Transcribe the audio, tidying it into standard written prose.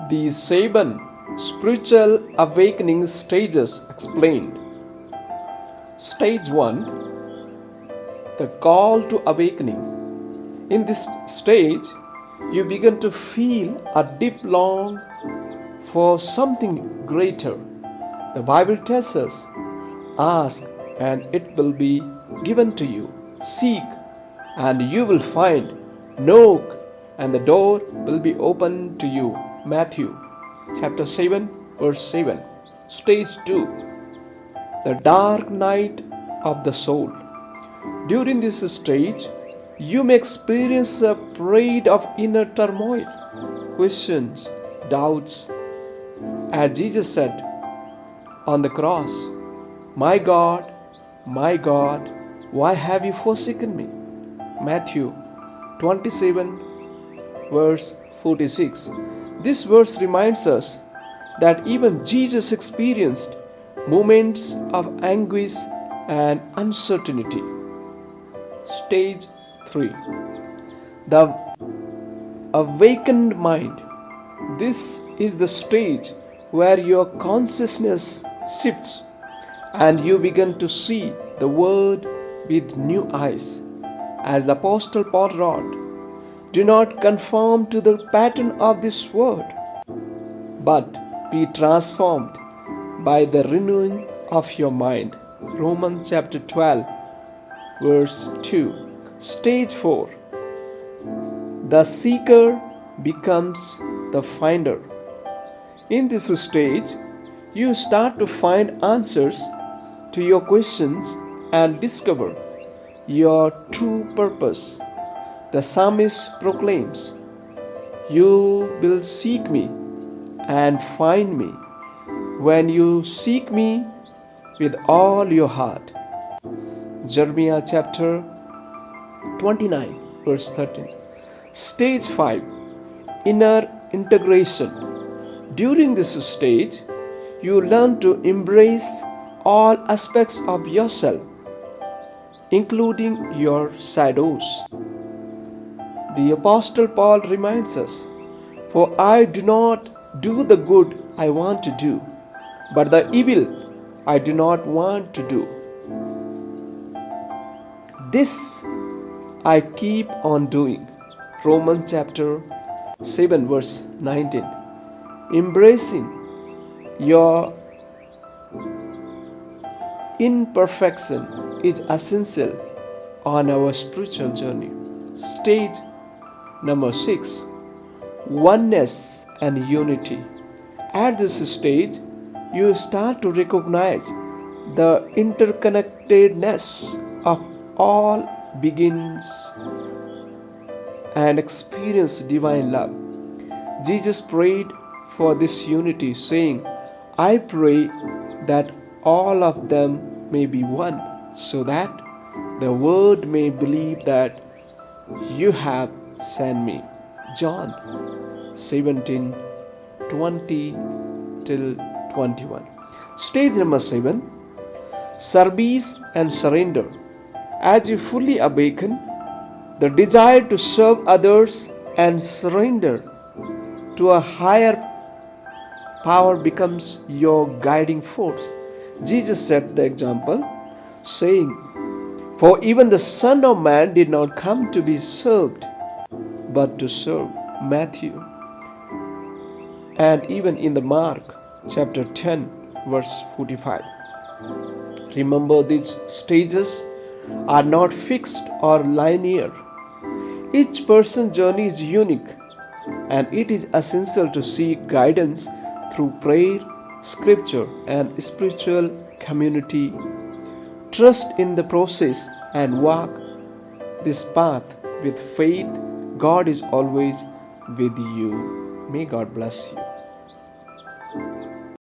The 7 spiritual awakening stages explained. Stage 1, the call to awakening. In this stage, you begin to feel a deep longing for something greater. The Bible tells us, ask and it will be given to you. Seek and you will find. Knock and the door will be opened to you. Matthew chapter 7 verse 7. Stage 2, the dark night of the soul. During this stage, you may experience a parade of inner turmoil, questions, doubts. As Jesus said on the cross, my God, why have you forsaken me? Matthew 27 verse 46. This verse reminds us that even Jesus experienced moments of anguish and uncertainty. Stage 3, the awakened mind. This is the stage where your consciousness shifts and you begin to see the world with new eyes. As the Apostle Paul wrote, do not conform to the pattern of this world, but be transformed by the renewing of your mind. Romans chapter 12 verse 2. Stage 4, the seeker becomes the finder. In this stage, you start to find answers to your questions and discover your true purpose. The psalmist proclaims, you will seek me and find me when you seek me with all your heart. Jeremiah chapter 29 verse 13. Stage 5, inner integration. During this stage, you learn to embrace all aspects of yourself, including your shadows. The Apostle Paul reminds us, for I do not do the good I want to do, but the evil I do not want to do. This I keep on doing. Romans chapter 7 verse 19. Embracing your imperfection is essential on our spiritual journey. Stage number 6, oneness and unity. At this stage, you start to recognize the interconnectedness of all beings and experience divine love. Jesus prayed for this unity, saying, I pray that all of them may be one, so that the world may believe that you have sent me. John 17:20 till 21. Stage number 7, service and surrender. As you fully awaken, the desire to serve others and surrender to a higher power becomes your guiding force. Jesus set the example, saying, for even the Son of Man did not come to be served, but to serve. Matthew. And even in the Mark chapter 10 verse 45. Remember, these stages are not fixed or linear. Each person's journey is unique, and it is essential to seek guidance through prayer, scripture, and spiritual community. Trust in the process and walk this path with faith. God is always with you. May God bless you.